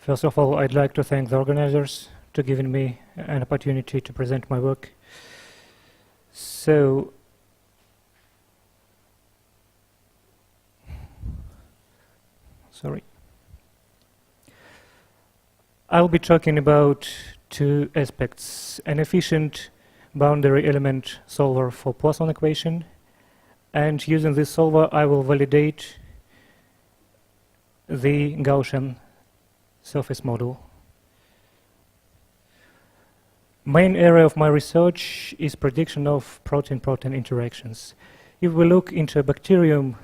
First of all, I'd like to thank the organizers for giving me an opportunity to present my work. So, sorry. I'll be talking about two aspects: an efficient boundary element solver for Poisson equation, and using this solver I will validate the Gaussian surface model. Main area of my research is prediction of protein-protein interactions. If we look into a bacterium,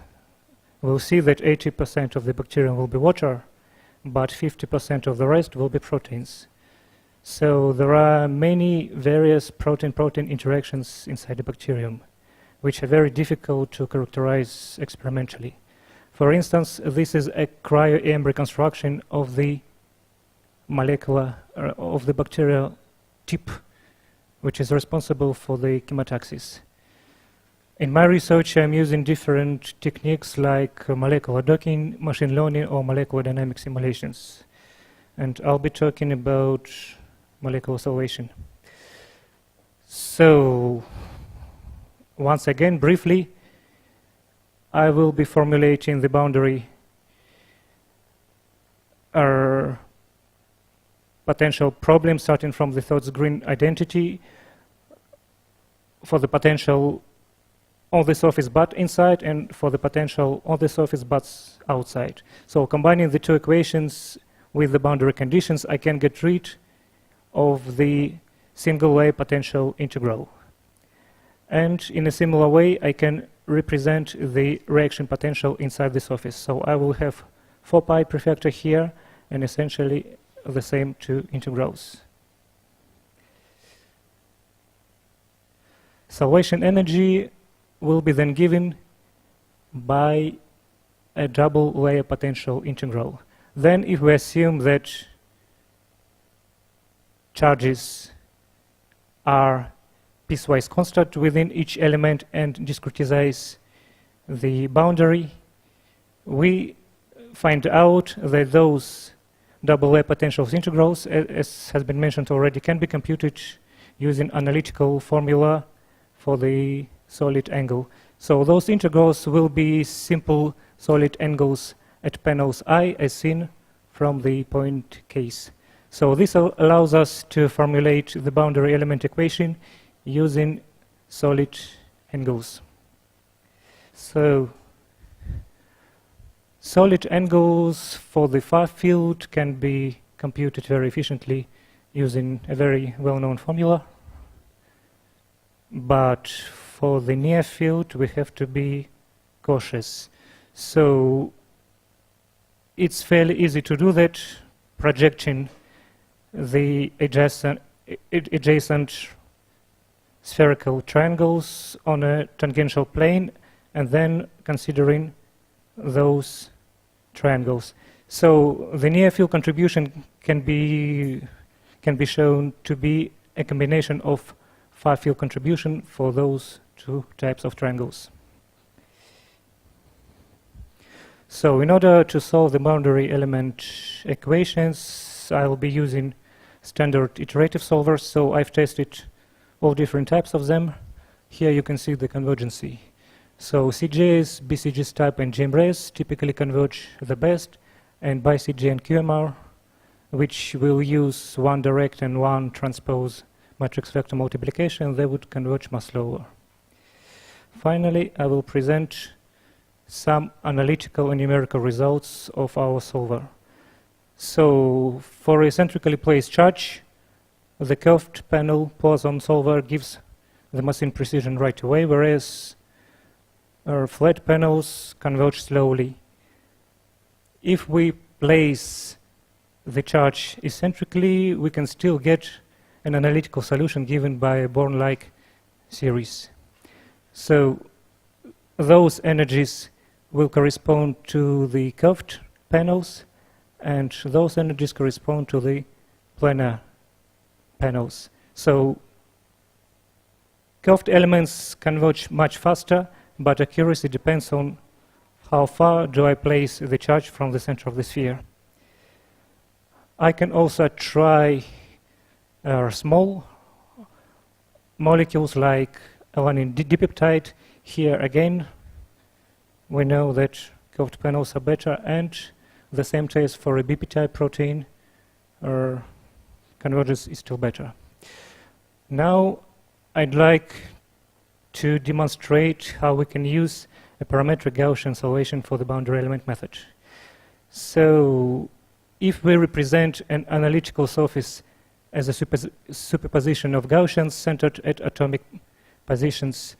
we'll see that 80% of the bacterium will be water, but 50% of the rest will be proteins. So there are many various protein-protein interactions inside the bacterium, which are very difficult to characterize experimentally. For instance, this is a cryo-EM reconstruction of the molecular, of the bacterial tip, which is responsible for the chemotaxis. In my research, I'm using different techniques like molecular docking, machine learning, or molecular dynamic simulations. And I'll be talking about molecular solvation. So, once again, briefly, I will be formulating the boundary potential problem starting from the third green identity for the potential on the surface but inside and for the potential on the surface but outside. So combining the two equations with the boundary conditions, I can get rid of the single layer potential integral. And in a similar way, I can represent the reaction potential inside the surface. So I will have 4 pi prefactor here and essentially the same two integrals. Solvation energy will be then given by a double layer potential integral. Then if we assume that charges are piecewise constant within each element and discretize the boundary, we find out that those double layer potential integrals, as has been mentioned already, can be computed using analytical formula for the solid angle. So those integrals will be simple solid angles at panels I as seen from the point case. So this allows us to formulate the boundary element equation using solid angles. So solid angles for the far field can be computed very efficiently using a very well-known formula. But for the near field, we have to be cautious. So it's fairly easy to do that, projecting the adjacent spherical triangles on a tangential plane and then considering those triangles. So the near field contribution can be shown to be a combination of far field contribution for those two types of triangles. So in order to solve the boundary element equations, I will be using standard iterative solvers. So I've tested all different types of them. Here you can see the convergency. So CJs, BCGs type, and GMRS typically converge the best, and by CJ and QMR, which will use one direct and one transpose matrix vector multiplication, they would converge much slower. Finally, I will present some analytical and numerical results of our solver. So for a centrically placed charge, the curved panel Poisson solver gives the Massin precision right away, whereas our flat panels converge slowly. If we place the charge eccentrically, we can still get an analytical solution given by a Born-like series. So those energies will correspond to the curved panels, and those energies correspond to the planar panels. So curved elements converge much faster, but accuracy depends on how far do I place the charge from the center of the sphere. I can also try small molecules like alanine dipeptide. Here again, we know that curved panels are better, and the same case for a BP-type protein, convergence is still better. Now I'd like to demonstrate how we can use a parametric Gaussian solvation for the boundary element method. So if we represent an analytical surface as a superposition of Gaussians centered at atomic positions,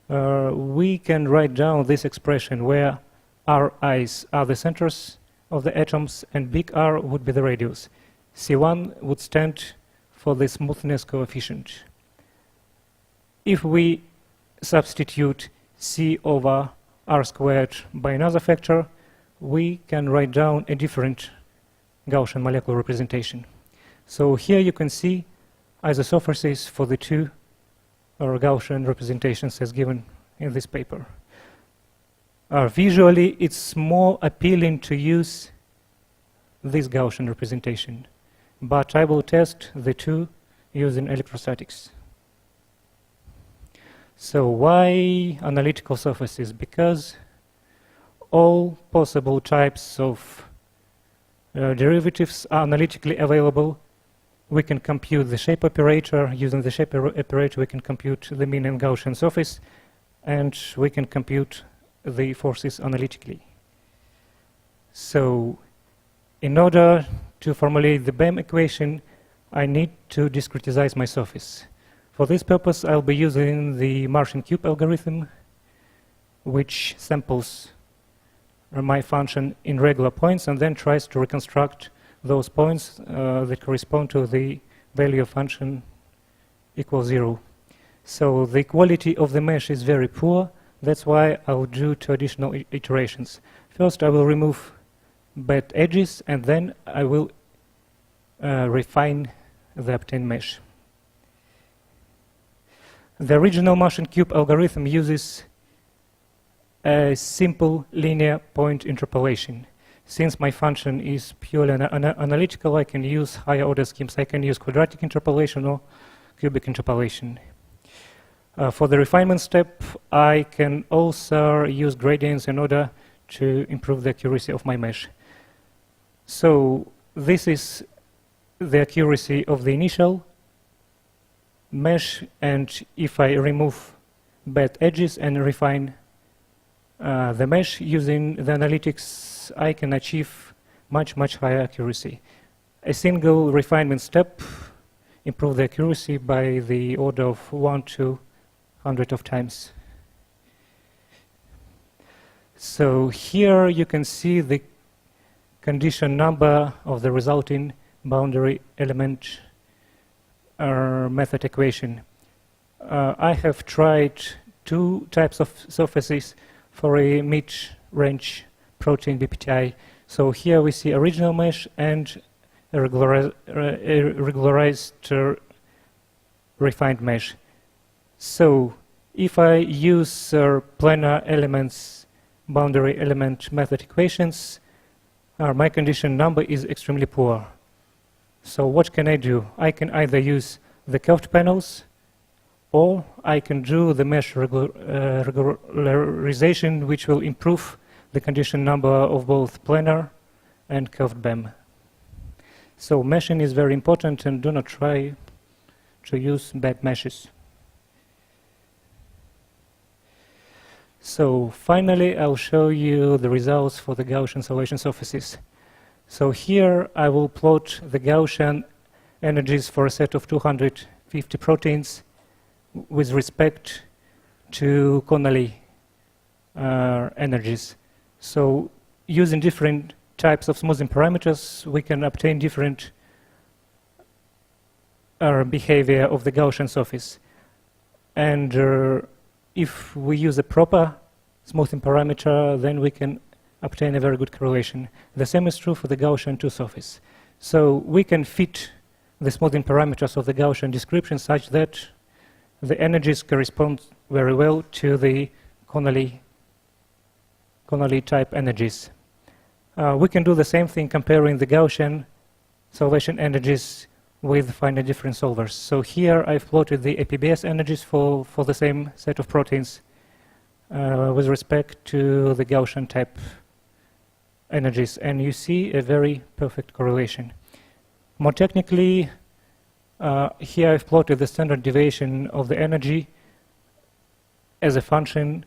we can write down this expression where Ri's are the centers of the atoms and big R would be the radius. C1 would stand for the smoothness coefficient. If we substitute C over R squared by another factor, we can write down a different Gaussian molecular representation. So here you can see isosurfaces for the two Gaussian representations as given in this paper. Visually, it's more appealing to use this Gaussian representation, but I will test the two using electrostatics. So why analytical surfaces? Because all possible types of derivatives are analytically available. We can compute the shape operator. Using the shape operator, we can compute the mean and Gaussian surface, and we can compute the forces analytically. So in order to formulate the BEM equation, I need to discretize my surface. For this purpose, I'll be using the Martian cube algorithm, which samples my function in regular points and then tries to reconstruct those points that correspond to the value of function equals 0. So the quality of the mesh is very poor. That's why I'll do two additional iterations. First, I will remove bad edges, and then I will refine the obtained mesh. The original Martian cube algorithm uses a simple linear point interpolation. Since my function is purely analytical, I can use higher order schemes. I can use quadratic interpolation or cubic interpolation. For the refinement step, I can also use gradients in order to improve the accuracy of my mesh. So this is the accuracy of the initial mesh, and if I remove bad edges and refine the mesh using the analytics, I can achieve much higher accuracy. A single refinement step improves the accuracy by the order of 1 to 100 of times. So here you can see the condition number of the resulting boundary element method equation. I have tried two types of surfaces for a mid-range protein BPTI. So here we see original mesh and a regularized refined mesh. So if I use planar elements boundary element method equations, my condition number is extremely poor. So what can I do? I can either use the curved panels, or I can do the mesh regularization, which will improve the condition number of both planar and curved BEM. So meshing is very important, and do not try to use bad meshes. So finally, I'll show you the results for the Gaussian solvation surfaces. So here I will plot the Gaussian energies for a set of 250 proteins with respect to Connolly energies. So using different types of smoothing parameters, we can obtain different behavior of the Gaussian surface. And if we use a proper smoothing parameter, then we can obtain a very good correlation. The same is true for the Gaussian 2 surface. So we can fit the smoothing parameters of the Gaussian description such that the energies correspond very well to the Connolly type energies. We can do the same thing comparing the Gaussian solvation energies with finite difference solvers. So here I've plotted the APBS energies for the same set of proteins with respect to the Gaussian type energies, and you see a very perfect correlation. More technically, here I've plotted the standard deviation of the energy as a function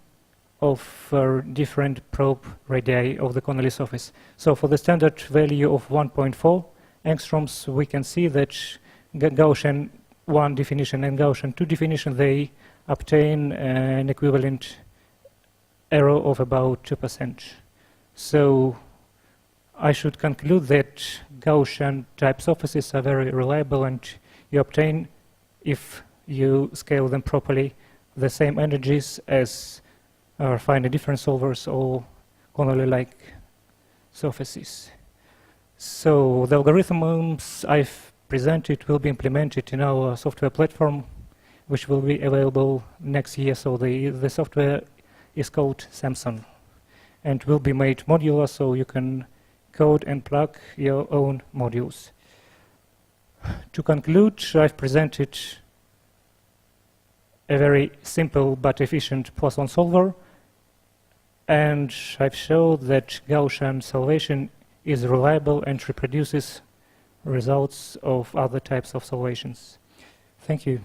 of different probe radii of the Connolly surface. So for the standard value of 1.4 angstroms, we can see that Gaussian 1 definition and Gaussian 2 definition, they obtain an equivalent error of about 2%. So I should conclude that Gaussian type surfaces are very reliable, and you obtain, if you scale them properly, the same energies as our finite difference solvers or Connolly-like surfaces. So the algorithms I've presented will be implemented in our software platform, which will be available next year. So the software is called Samson and will be made modular, so you can code and plug your own modules. To conclude, I've presented a very simple but efficient Poisson solver, and I've showed that Gaussian solvation is reliable and reproduces results of other types of solvations. Thank you.